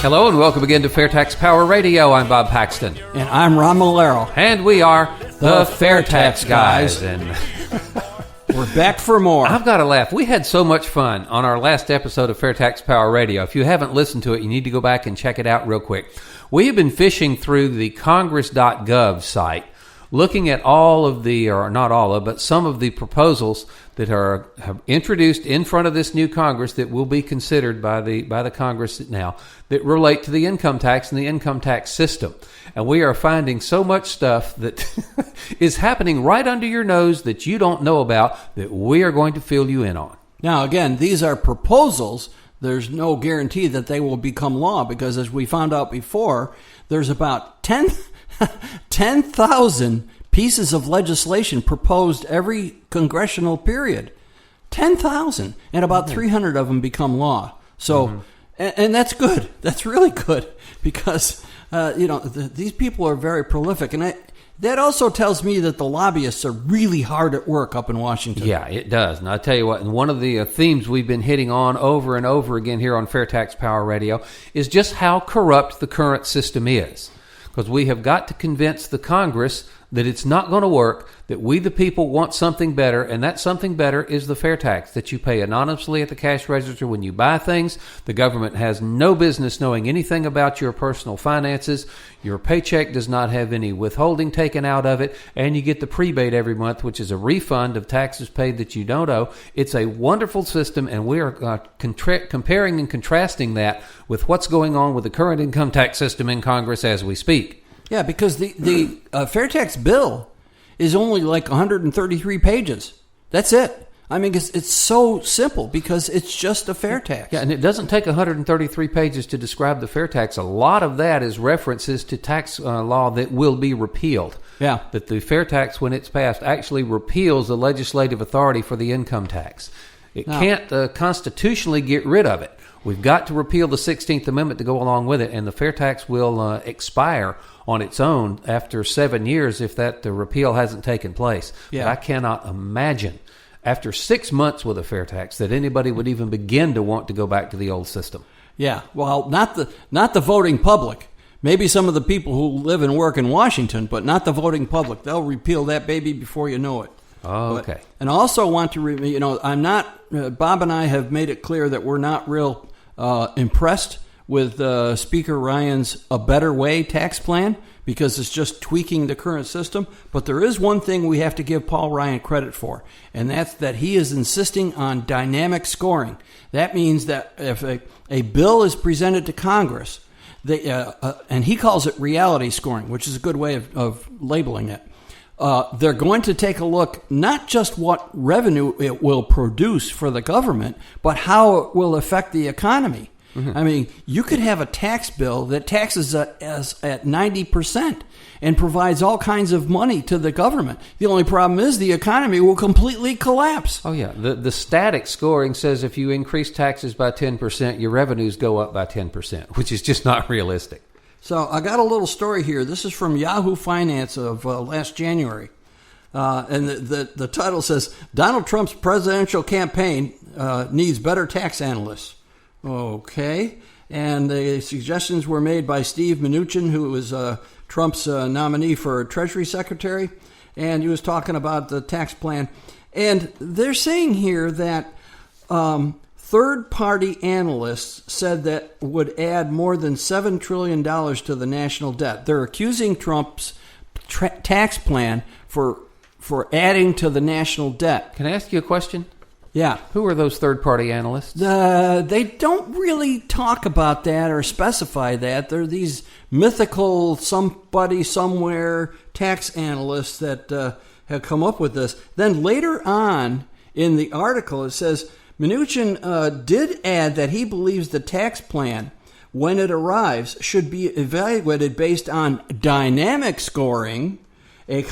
Hello and welcome again to FAIRtax Power Radio. I'm Bob Paxton. And I'm Ron Malero. And we are the FAIRtax Guys. And we're back for more. I've got to laugh. We had so much fun on our last episode of FAIRtax Power Radio. If you haven't listened to it, you need to go back and check it out real quick. We have been fishing through the Congress.gov site, looking at all of the, or not all of, but some of the proposals that are introduced in front of this new Congress that will be considered by the Congress now that relate to the income tax and the income tax system. And we are finding so much stuff that is happening right under your nose that you don't know about that we are going to fill you in on. Now, again, these are proposals. There's no guarantee that they will become law because, as we found out before, there's about 10,000 pieces of legislation proposed every congressional period. 10,000. And about 300 of them become law. So, and that's good. That's really good because, these people are very prolific. And that also tells me that the lobbyists are really hard at work up in Washington. Yeah, it does. And I'll tell you what, and one of the themes we've been hitting on over and over again here on FAIRtax Power Radio is just how corrupt the current system is. Because we have got to convince the Congress that it's not going to work, that we the people want something better, and that something better is the fair tax that you pay anonymously at the cash register when you buy things. The government has no business knowing anything about your personal finances. Your paycheck does not have any withholding taken out of it, and you get the prebate every month, which is a refund of taxes paid that you don't owe. It's a wonderful system, and we are comparing and contrasting that with what's going on with the current income tax system in Congress as we speak. Yeah, because the fair tax bill is only like 133 pages. That's it. I mean, it's so simple because it's just a fair tax. Yeah, and it doesn't take 133 pages to describe the fair tax. A lot of that is references to tax law that will be repealed. Yeah. That the fair tax, when it's passed, actually repeals the legislative authority for the income tax. It can't constitutionally get rid of it. We've got to repeal the 16th Amendment to go along with it, and the fair tax will expire on its own after 7 years if that repeal hasn't taken place. Yeah. But I cannot imagine after 6 months with a fair tax that anybody would even begin to want to go back to the old system. Yeah, well, not the voting public. Maybe some of the people who live and work in Washington, but not the voting public. They'll repeal that baby before you know it. Oh, okay. And I also want to, I'm not, Bob and I have made it clear that we're not real impressed with Speaker Ryan's A Better Way tax plan because it's just tweaking the current system. But there is one thing we have to give Paul Ryan credit for, and that's that he is insisting on dynamic scoring. That means that if a bill is presented to Congress, and he calls it reality scoring, which is a good way of labeling it, they're going to take a look not just what revenue it will produce for the government, but how it will affect the economy. I mean, you could have a tax bill that taxes at 90% and provides all kinds of money to the government. The only problem is the economy will completely collapse. Oh, yeah. The static scoring says if you increase taxes by 10%, your revenues go up by 10%, which is just not realistic. So I got a little story here. This is from Yahoo Finance of last January. And the title says, Donald Trump's presidential campaign needs better tax analysts. Okay. And the suggestions were made by Steve Mnuchin, who was Trump's nominee for Treasury Secretary. And he was talking about the tax plan. And they're saying here that third-party analysts said that would add more than $7 trillion to the national debt. They're accusing Trump's tax plan for adding to the national debt. Can I ask you a question? Yeah. Who are those third-party analysts? They don't really talk about that or specify that. They're these mythical somebody somewhere tax analysts that have come up with this. Then later on in the article, it says, Mnuchin did add that he believes the tax plan, when it arrives, should be evaluated based on dynamic scoring, a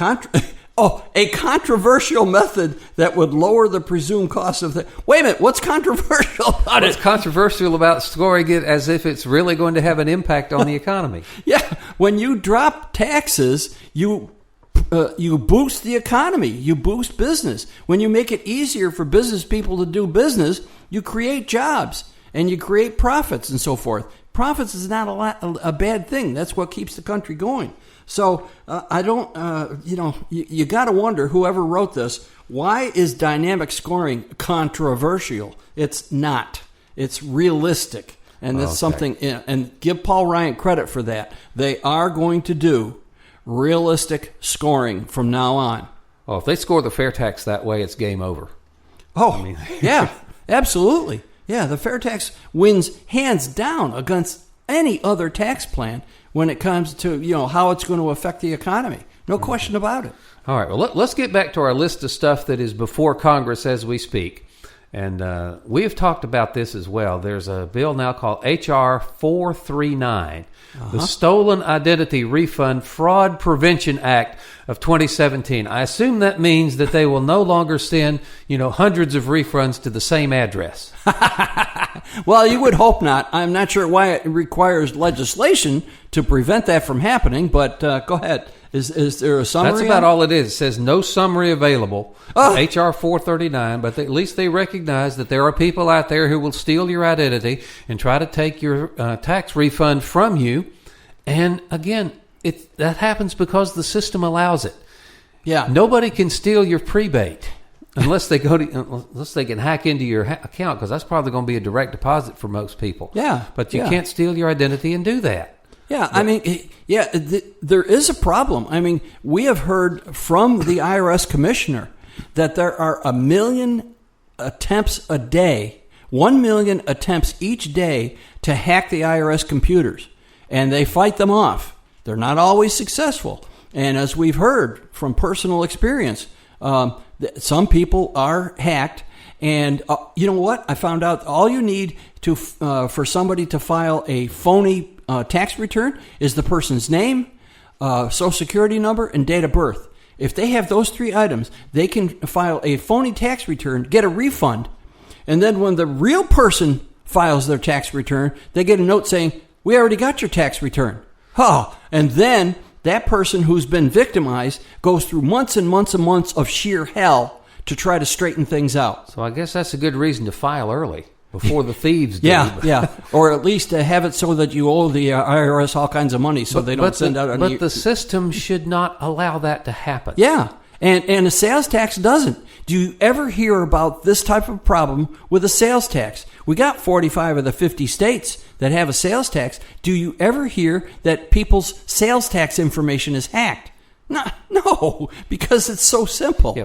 controversial method that would lower the presumed cost of the... Wait a minute, what's controversial about it? What's controversial about scoring it as if it's really going to have an impact on the economy? Yeah, when you drop taxes, you boost the economy, you boost business. When you make it easier for business people to do business, you create jobs and you create profits and so forth. profits is not a bad thing. That's what keeps the country going. So I don't, you got to wonder, whoever wrote this, why is dynamic scoring controversial? It's not. It's realistic. And that's something, and give Paul Ryan credit for that. They are going to do realistic scoring from now on. Oh, if they score the fair tax that way, it's game over. Oh, yeah, absolutely. Yeah, the fair tax wins hands down against any other tax plan when it comes to, how it's going to affect the economy. No question about it. All right, well, let's get back to our list of stuff that is before Congress as we speak. And we have talked about this as well. There's a bill now called H.R. 439, the Stolen Identity Refund Fraud Prevention Act of 2017. I assume that means that they will no longer send, hundreds of refunds to the same address. Well, you would hope not. I'm not sure why it requires legislation to prevent that from happening, but go ahead. Is there a summary? That's about all it is. It says no summary available. H.R. 439, but at least they recognize that there are people out there who will steal your identity and try to take your tax refund from you. And again, that happens because the system allows it. Yeah. Nobody can steal your prebate unless they can hack into your account, because that's probably going to be a direct deposit for most people. Yeah. But you can't steal your identity and do that. Yeah, there is a problem. I mean, we have heard from the IRS commissioner that there are 1 million attempts a day, 1 million attempts each day to hack the IRS computers, and they fight them off. They're not always successful. And as we've heard from personal experience, some people are hacked. And you know what? I found out all you need to for somebody to file a phony tax return is the person's name, social security number, and date of birth. If they have those 3 items, they can file a phony tax return, get a refund, and then when the real person files their tax return, they get a note saying, "We already got your tax return." And then that person who's been victimized goes through months and months and months of sheer hell to try to straighten things out. So I guess that's a good reason to file early, before the thieves do. Yeah. Or at least to have it so that you owe the IRS all kinds of money so they don't send out... But the system should not allow that to happen. Yeah, and a sales tax doesn't. Do you ever hear about this type of problem with a sales tax? We got 45 of the 50 states that have a sales tax. Do you ever hear that people's sales tax information is hacked? No, because it's so simple. Yeah,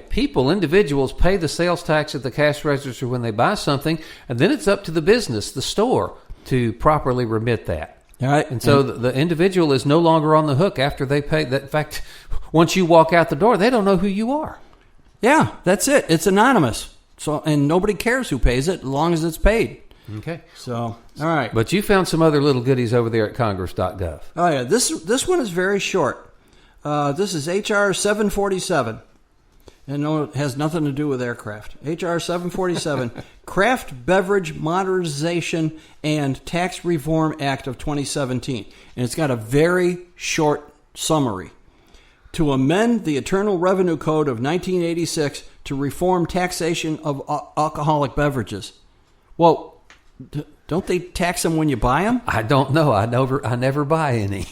individuals pay the sales tax at the cash register when they buy something, and then it's up to the business, the store, to properly remit that. All right. And so the individual is no longer on the hook after they pay that. In fact, once you walk out the door, they don't know who you are. Yeah, that's it. It's anonymous. So, and nobody cares who pays it as long as it's paid. Okay. So, all right. But you found some other little goodies over there at congress.gov. Oh, yeah. This one is very short. This is H.R. 747. And no, it has nothing to do with aircraft. H.R. 747, Craft Beverage Modernization and Tax Reform Act of 2017. And it's got a very short summary. To amend the Internal Revenue Code of 1986 to reform taxation of alcoholic beverages. Well, don't they tax them when you buy them? I don't know. I never buy any.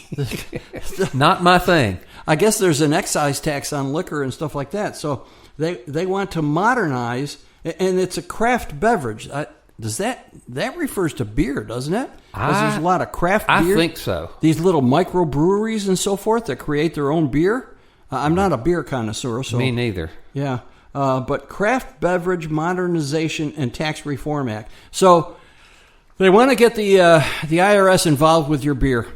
Not my thing. I guess there's an excise tax on liquor and stuff like that. So they want to modernize, and it's a craft beverage. That refers to beer, doesn't it? Because there's a lot of craft beer. I think so. These little microbreweries and so forth that create their own beer. I'm not a beer connoisseur, so me neither. Yeah, but Craft Beverage Modernization and Tax Reform Act. So they want to get the IRS involved with your beer.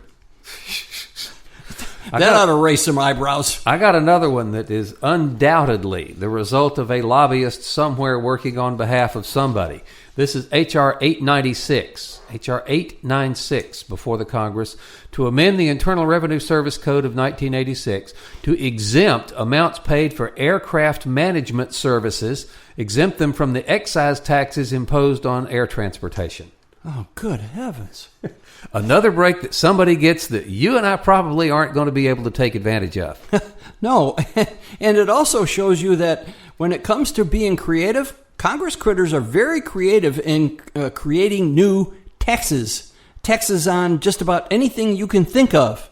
That ought to raise some eyebrows. I got another one that is undoubtedly the result of a lobbyist somewhere working on behalf of somebody. This is H.R. 896. H.R. 896 before the Congress to amend the Internal Revenue Service Code of 1986 to exempt amounts paid for aircraft management services, exempt them from the excise taxes imposed on air transportation. Oh, good heavens. Another break that somebody gets that you and I probably aren't going to be able to take advantage of. No, and it also shows you that when it comes to being creative, Congress critters are very creative in creating new taxes taxes on just about anything you can think of.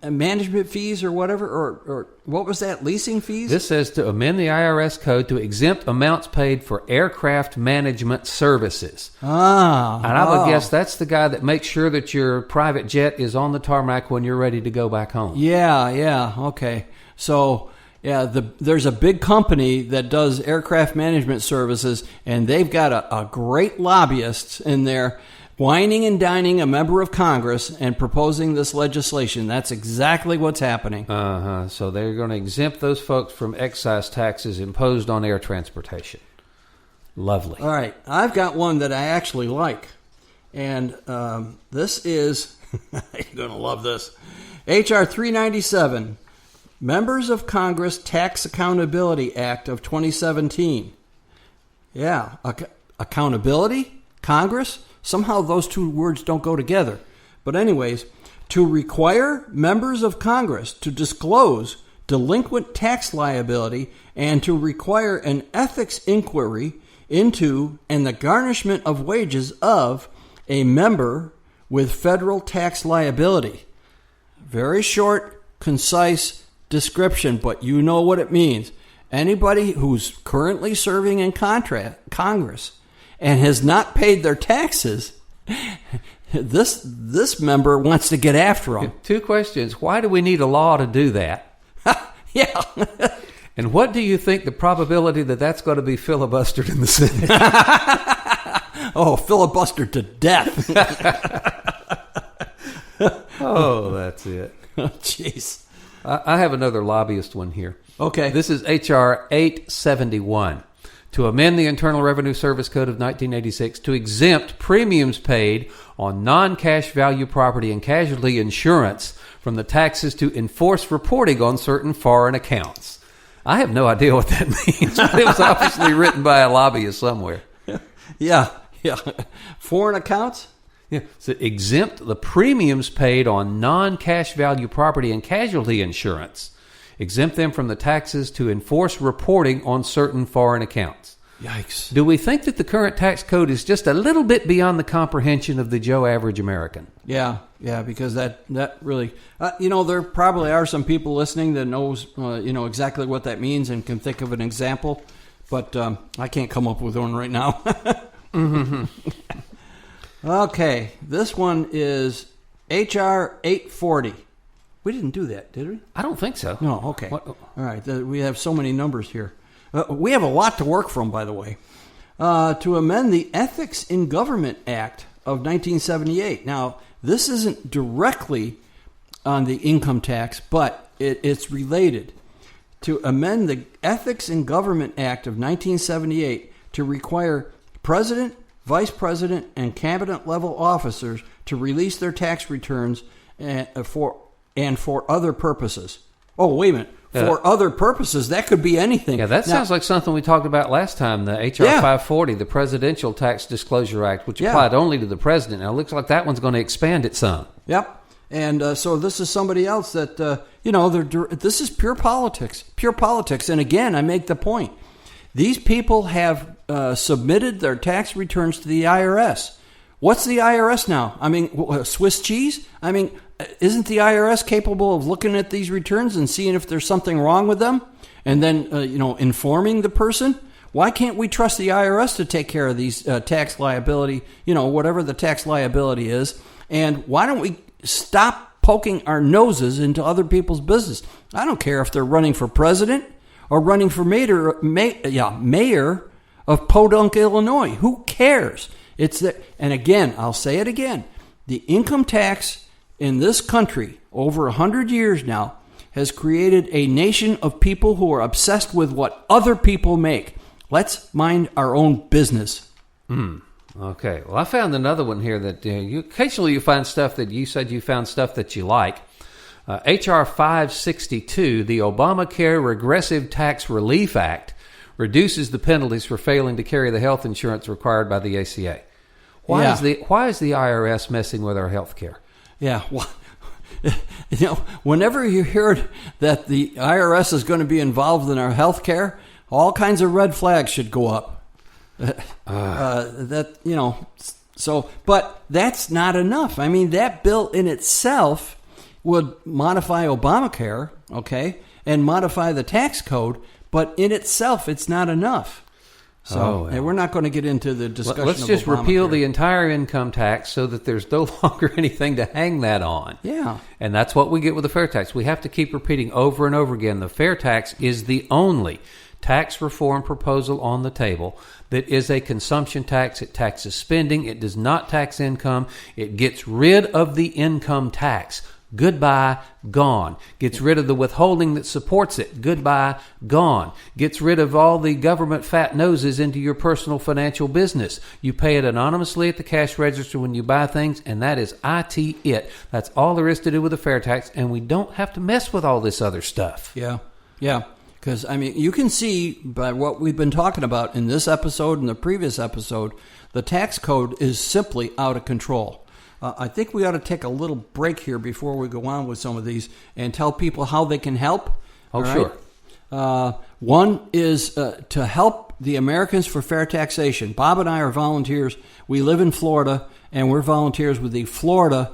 Management fees or whatever, or what was that? Leasing fees? This says to amend the IRS code to exempt amounts paid for aircraft management services. And I would guess that's the guy that makes sure that your private jet is on the tarmac when you're ready to go back home. Yeah, okay. So, there's a big company that does aircraft management services, and they've got a great lobbyist in there whining and dining a member of Congress and proposing this legislation. That's exactly what's happening. So they're going to exempt those folks from excise taxes imposed on air transportation. Lovely. All right. I've got one that I actually like. And this is, you're going to love this, H.R. 397, Members of Congress Tax Accountability Act of 2017. Yeah. Accountability? Congress? Somehow those two words don't go together. But anyways, to require members of Congress to disclose delinquent tax liability and to require an ethics inquiry into and the garnishment of wages of a member with federal tax liability. Very short, concise description, but you know what it means. Anybody who's currently serving in Congress and has not paid their taxes, this member wants to get after them. Two questions. Why do we need a law to do that? Yeah. And what do you think the probability that that's going to be filibustered in the Senate? Oh, filibustered to death. Oh, that's it. Jeez. I have another lobbyist one here. Okay. This is H.R. 871. To amend the Internal Revenue Service Code of 1986 to exempt premiums paid on non-cash value property and casualty insurance from the taxes to enforce reporting on certain foreign accounts. I have no idea what that means, but it was obviously written by a lobbyist somewhere. Yeah. Foreign accounts? Yeah. So exempt the premiums paid on non-cash value property and casualty insurance. Exempt them from the taxes to enforce reporting on certain foreign accounts. Yikes. Do we think that the current tax code is just a little bit beyond the comprehension of the Joe average American? Yeah, because that really, there probably are some people listening that knows, exactly what that means and can think of an example, but I can't come up with one right now. Mm-hmm. Okay, this one is H.R. 840. We didn't do that, did we? I don't think so. No, okay. What? All right, we have so many numbers here. We have a lot to work from, by the way. To amend the Ethics in Government Act of 1978. Now, this isn't directly on the income tax, but it's related. To amend the Ethics in Government Act of 1978 to require President, Vice President, and Cabinet-level officers to release their tax returns for other purposes. Oh, wait a minute. For other purposes, that could be anything. Yeah, that sounds like something we talked about last time, the H.R. 540, the Presidential Tax Disclosure Act, which applied only to the president. Now, it looks like that one's going to expand it some. Yep. And so this is somebody else that, this is pure politics. Pure politics. And again, I make the point. These people have submitted their tax returns to the IRS. What's the IRS now? I mean, Swiss cheese? I mean, isn't the IRS capable of looking at these returns and seeing if there's something wrong with them and then, informing the person? Why can't we trust the IRS to take care of these tax liability, whatever the tax liability is? And why don't we stop poking our noses into other people's business? I don't care if they're running for president or running for mayor of Podunk, Illinois. Who cares? And again, I'll say it again. The income tax in this country, over 100 years now, has created a nation of people who are obsessed with what other people make. Let's mind our own business. Okay. Well, I found another one here that occasionally you find stuff that you said you found stuff that you like. H.R. 562, the Obamacare Regressive Tax Relief Act, reduces the penalties for failing to carry the health insurance required by the ACA. Why is the IRS messing with our health care? Yeah, well, whenever you hear that the IRS is going to be involved in our health care, all kinds of red flags should go up. So, but that's not enough. I mean, that bill in itself would modify Obamacare, okay, and modify the tax code, but in itself, it's not enough. So, and we're not going to get into the discussion. Let's just repeal the entire income tax so that there's no longer anything to hang that on. Yeah. And that's what we get with the fair tax. We have to keep repeating over and over again, the fair tax is the only tax reform proposal on the table that is a consumption tax. It taxes spending. It does not tax income. It gets rid of the income tax. Goodbye, gone. Gets rid of the withholding that supports it. Goodbye, gone. Gets rid of all the government fat noses into your personal financial business. You pay it anonymously at the cash register when you buy things, and that is it. That's all there is to do with the fair tax, and we don't have to mess with all this other stuff. Yeah, yeah. Because, I mean, you can see by what we've been talking about in this episode and the previous episode, the tax code is simply out of control. I think we ought to take a little break here before we go on with some of these and tell people how they can help. Oh, sure. One is to help the Americans for Fair Taxation. Bob and I are volunteers. We live in Florida, and we're volunteers with the Florida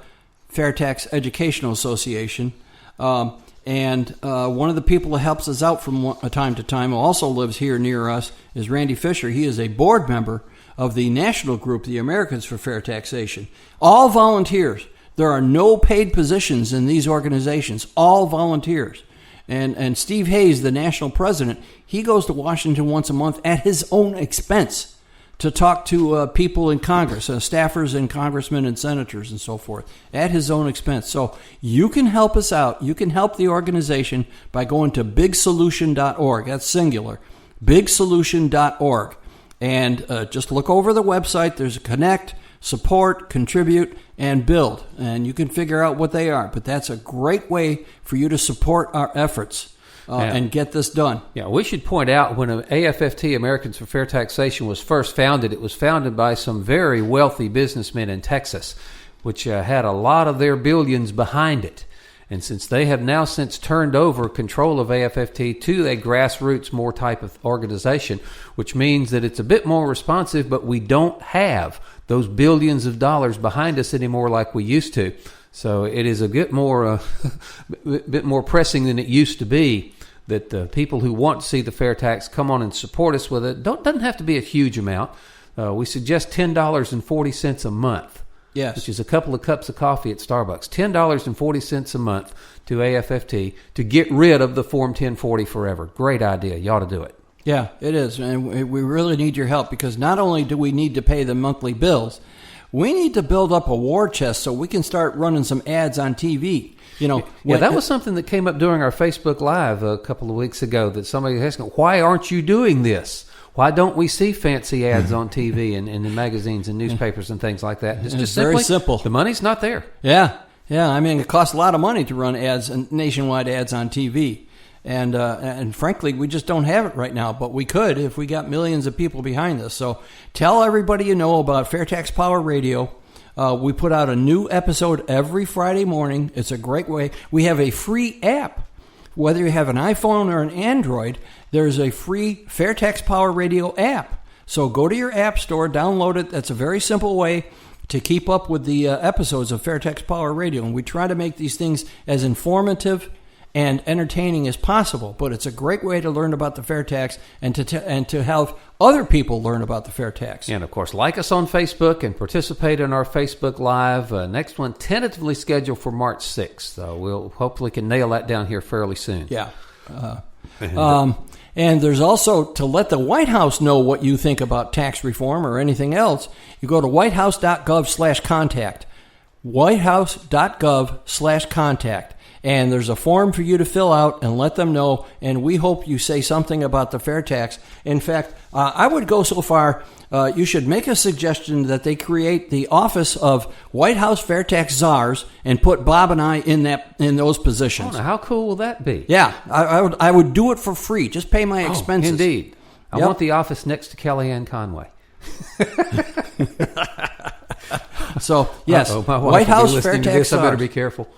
Fair Tax Educational Association. And one of the people that helps us out from time to time, who also lives here near us, is Randy Fisher. He is a board member of the national group, the Americans for Fair Taxation. All volunteers. There are no paid positions in these organizations. All volunteers. And Steve Hayes, the national president, he goes to Washington once a month at his own expense to talk to people in Congress, staffers and congressmen and senators and so forth, at his own expense. So you can help us out. You can help the organization by going to bigsolution.org. That's singular. bigsolution.org. And just look over the website. There's a connect, support, contribute, and build. And you can figure out what they are. But that's a great way for you to support our efforts and get this done. Yeah, we should point out when AFFT, Americans for Fair Taxation, was first founded, it was founded by some very wealthy businessmen in Texas, which had a lot of their billions behind it. And since they have now since turned over control of AFFT to a grassroots more type of organization, which means that it's a bit more responsive, but we don't have those billions of dollars behind us anymore like we used to. So it is a bit more pressing than it used to be that people who want to see the fair tax come on and support us with it. Doesn't have to be a huge amount. We suggest $10.40 a month. Yes. Which is a couple of cups of coffee at Starbucks. $10.40 a month to AFFT to get rid of the Form 1040 forever. Great idea. You ought to do it. Yeah, it is. And we really need your help because not only do we need to pay the monthly bills, we need to build up a war chest so we can start running some ads on TV. That was something that came up during our Facebook Live a couple of weeks ago that somebody was asking, why aren't you doing this? Why don't we see fancy ads on TV and in magazines and newspapers and things like that? It's just very simple. The money's not there. Yeah. I mean, it costs a lot of money to run ads and nationwide ads on TV. And frankly, we just don't have it right now. But we could if we got millions of people behind us. So tell everybody you know about FairtaX Power Radio. We put out a new episode every Friday morning. It's a great way. We have a free app. Whether you have an iPhone or an Android, there's a free FairtaX Power Radio app. So go to your app store, download it. That's a very simple way to keep up with the episodes of FairtaX Power Radio. And we try to make these things as informative and entertaining as possible. But it's a great way to learn about the fair tax and to have other people learn about the fair tax. And, of course, like us on Facebook and participate in our Facebook Live. Next one tentatively scheduled for March 6th. So we'll hopefully can nail that down here fairly soon. Yeah. And there's also, to let the White House know what you think about tax reform or anything else, you go to whitehouse.gov/contact. whitehouse.gov/contact. And there's a form for you to fill out and let them know. And we hope you say something about the fair tax. In fact, I would go so far, you should make a suggestion that they create the office of White House Fair Tax Czars and put Bob and I in those positions. Oh, how cool will that be? Yeah, I would do it for free. Just pay my expenses. Indeed. I want the office next to Kellyanne Conway. So, yes, White House Fair Tax Czars. I better be careful.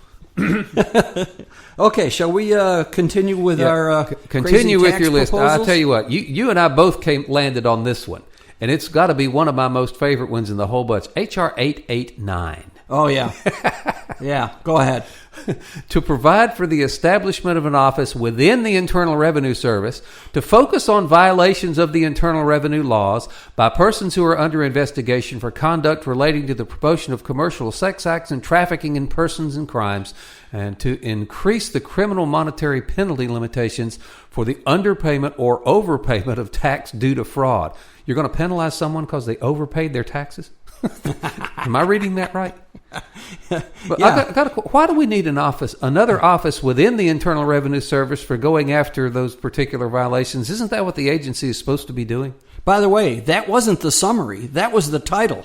Okay, shall we continue with our continue with your list? Proposals? I'll tell you what, you and I both landed on this one, and it's got to be one of my most favorite ones in the whole bunch. H.R. 889. Oh, yeah. Yeah, go ahead. To provide for the establishment of an office within the Internal Revenue Service to focus on violations of the Internal Revenue laws by persons who are under investigation for conduct relating to the promotion of commercial sex acts and trafficking in persons and crimes, and to increase the criminal monetary penalty limitations for the underpayment or overpayment of tax due to fraud. You're going to penalize someone because they overpaid their taxes? Am I reading that right? But Yeah. Why do we need another office within the Internal Revenue Service for going after those particular violations? Isn't that what the agency is supposed to be doing? By the way, that wasn't the summary. That was the title.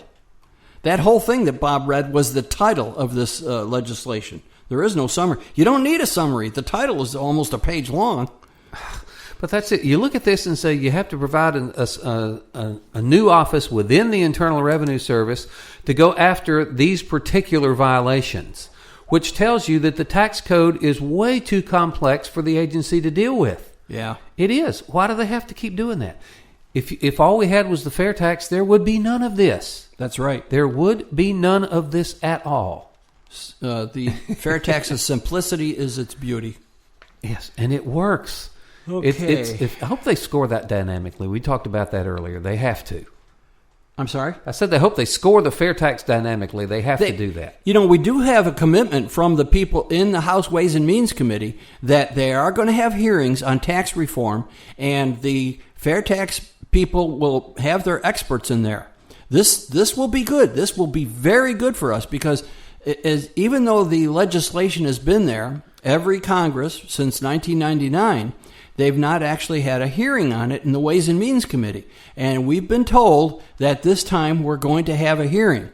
That whole thing that Bob read was the title of this legislation. There is no summary. You don't need a summary. The title is almost a page long. But that's it. You look at this and say you have to provide a new office within the Internal Revenue Service to go after these particular violations, which tells you that the tax code is way too complex for the agency to deal with. Yeah. It is. Why do they have to keep doing that? If all we had was the fair tax, there would be none of this. That's right. There would be none of this at all. The fair tax's simplicity is its beauty. Yes, and it works. Okay. I hope they score that dynamically. We talked about that earlier. They have to. I'm sorry? I said they hope they score the fair tax dynamically. They have to do that. You know, we do have a commitment from the people in the House Ways and Means Committee that they are going to have hearings on tax reform, and the fair tax people will have their experts in there. This will be good. This will be very good for us because even though the legislation has been there, every Congress since 1999, they've not actually had a hearing on it in the Ways and Means Committee. And we've been told that this time we're going to have a hearing.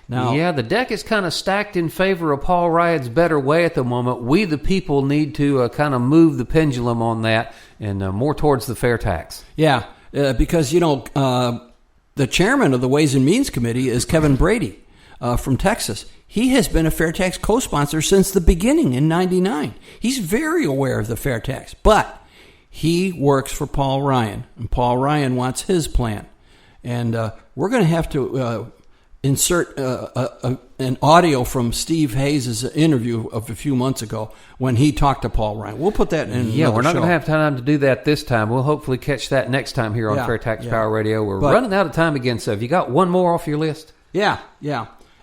Now, yeah, the deck is kind of stacked in favor of Paul Ryan's better way at the moment. We, the people, need to kind of move the pendulum on that and more towards the fair tax. Yeah, because, the chairman of the Ways and Means Committee is Kevin Brady from Texas. He has been a fair tax co-sponsor since the beginning in 99. He's very aware of the fair tax, but he works for Paul Ryan, and Paul Ryan wants his plan. And we're going to have to insert an audio from Steve Hayes' interview of a few months ago when he talked to Paul Ryan. We'll put that in Yeah, we're not show. going to have time to do that this time. We'll hopefully catch that next time here on Fair Tax Power Radio. We're running out of time again, so have you got one more off your list? Yeah.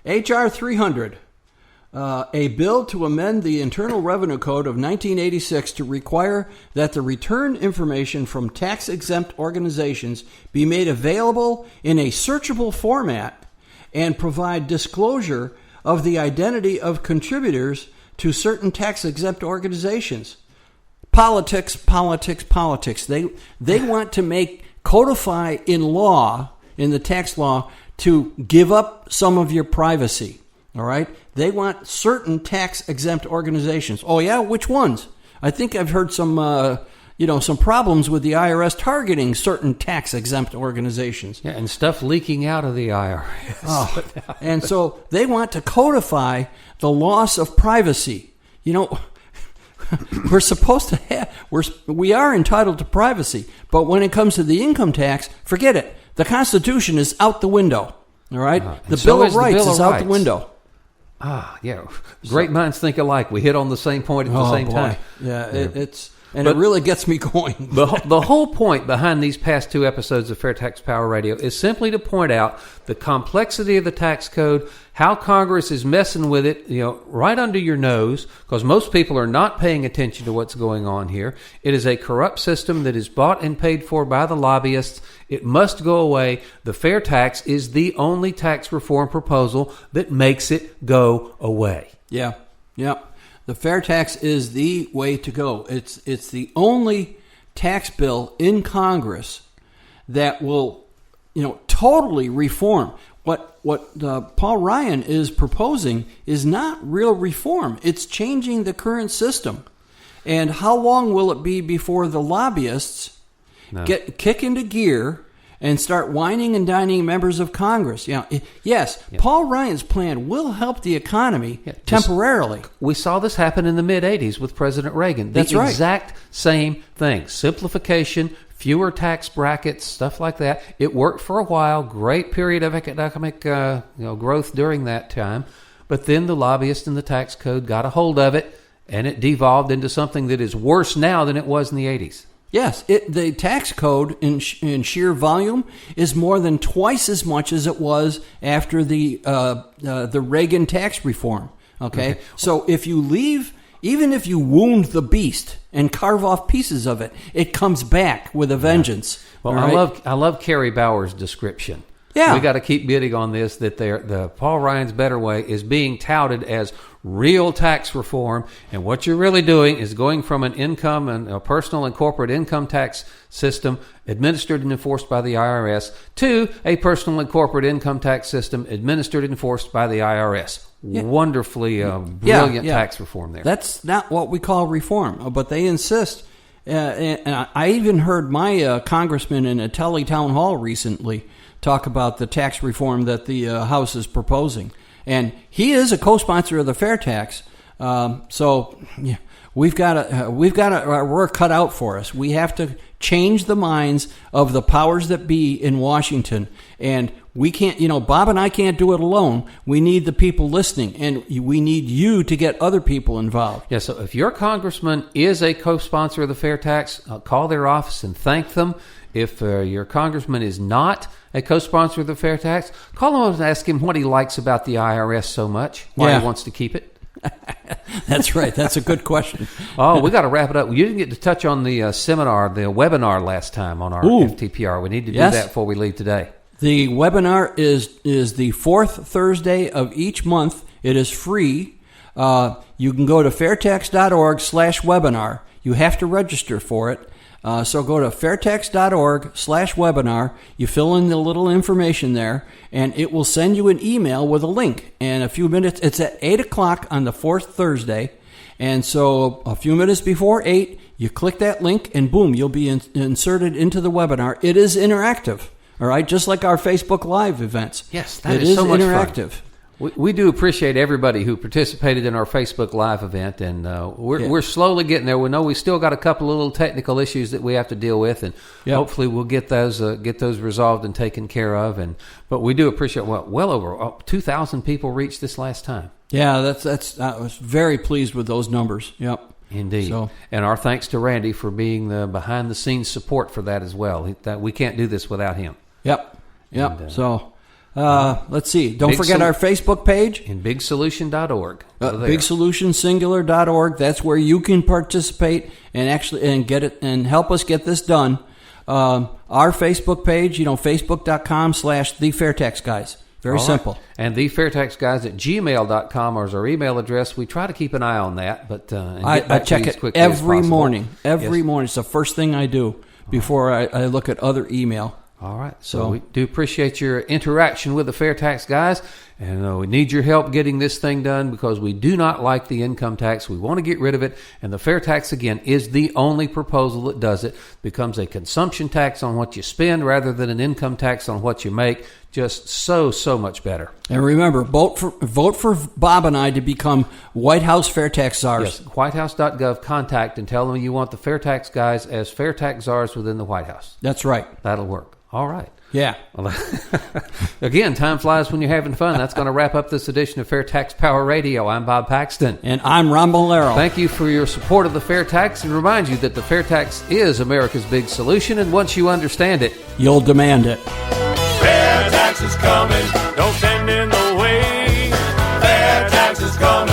H.R. 300. A bill to amend the Internal Revenue Code of 1986 to require that the return information from tax-exempt organizations be made available in a searchable format and provide disclosure of the identity of contributors to certain tax-exempt organizations. Politics. They want to codify in law, in the tax law, to give up some of your privacy. All right? They want certain tax-exempt organizations. Oh, yeah? Which ones? I think I've heard some problems with the IRS targeting certain tax-exempt organizations. Yeah, and stuff leaking out of the IRS. Oh, and so they want to codify the loss of privacy. We're supposed to we are entitled to privacy, but when it comes to the income tax, forget it. The Constitution is out the window. All right? The Bill of Rights is out the window. Yeah. Great minds think alike. We hit on the same point at the same time. Yeah, it really gets me going. The whole point behind these past two episodes of Fair Tax Power Radio is simply to point out the complexity of the tax code, how Congress is messing with it, right under your nose, because most people are not paying attention to what's going on here. It is a corrupt system that is bought and paid for by the lobbyists. It must go away. The fair tax is the only tax reform proposal that makes it go away. Yeah. The fair tax is the way to go. It's the only tax bill in Congress that will, totally reform. What Paul Ryan is proposing is not real reform. It's changing the current system. And how long will it be before the lobbyists kick into gear and start whining and dining members of Congress. Yes, Paul Ryan's plan will help the economy temporarily. We saw this happen in the mid-'80s with President Reagan. That's right. Exact same thing. Simplification, fewer tax brackets, stuff like that. It worked for a while. Great period of economic growth during that time. But then the lobbyists and the tax code got a hold of it, and it devolved into something that is worse now than it was in the 80s. Yes, the tax code in sheer volume is more than twice as much as it was after the Reagan tax reform. Okay? So if you leave, even if you wound the beast and carve off pieces of it, it comes back with a vengeance. Well, right? I love Kerry Bauer's description. Yeah. We got to keep bidding on this, that the Paul Ryan's Better Way is being touted as real tax reform, and what you're really doing is going from an income and a personal and corporate income tax system administered and enforced by the IRS to a personal and corporate income tax system administered and enforced by the IRS. Yeah. Wonderfully brilliant tax reform there. That's not what we call reform, but they insist. And I even heard my congressman in a Tully town hall recently talk about the tax reform that the House is proposing. And he is a co-sponsor of the FAIRtax. We've got our work cut out for us. We have to change the minds of the powers that be in Washington. And we can't, Bob and I can't do it alone. We need the people listening, and we need you to get other people involved. Yeah, so if your congressman is a co-sponsor of the FAIRtax, call their office and thank them. If your congressman is not a co-sponsor of the FAIRtax, call him and ask him what he likes about the IRS so much, why he wants to keep it. That's right. That's a good question. Oh, we got to wrap it up. You didn't get to touch on the webinar last time on our FTPR. We need to do that before we leave today. The webinar is the fourth Thursday of each month. It is free. You can go to fairtax.org/webinar. You have to register for it. So go to fairtax.org/webinar. You fill in the little information there, and it will send you an email with a link. And a few minutes, it's at 8 o'clock on the fourth Thursday. And so a few minutes before 8, you click that link, and boom, you'll be inserted into the webinar. It is interactive, all right, just like our Facebook Live events. Yes, that is so much interactive. Fun. We do appreciate everybody who participated in our Facebook Live event, and we're slowly getting there. We know we still got a couple of little technical issues that we have to deal with, and hopefully we'll get those resolved and taken care of. But we do appreciate well over 2,000 people reached this last time. Yeah, I was very pleased with those numbers. Yep. Indeed. And our thanks to Randy for being the behind-the-scenes support for that as well. We can't do this without him. Yep. Let's see. Don't forget our Facebook page. And bigsolution.org. Bigsolutionsingular.org. That's where you can participate and get it and help us get this done. Our Facebook page, facebook.com/the FAIRtax Very simple. And the FAIRtax Guys at gmail.com is our email address. We try to keep an eye on that, but I check it every morning. Every morning. It's the first thing I do before I look at other email. All right. So we do appreciate your interaction with the FAIRtax Guys, and we need your help getting this thing done because we do not like the income tax. We want to get rid of it, and the FAIRtax, again, is the only proposal that does it. Becomes a consumption tax on what you spend rather than an income tax on what you make. Just so much better. And remember, vote for Bob and I to become White House FAIRtax czars. Yes, whitehouse.gov, contact and tell them you want the FAIRtax Guys as FAIRtax czars within the White House. That's right. That'll work. All right. Yeah. Well, again, time flies when you're having fun. That's going to wrap up this edition of FAIRtax Power Radio. I'm Bob Paxton. And I'm Ron Bolero. Thank you for your support of the FAIRtax, and remind you that the FAIRtax is America's big solution, and once you understand it, you'll demand it. FAIRtax is coming. Don't stand in the way. FAIRtax is coming.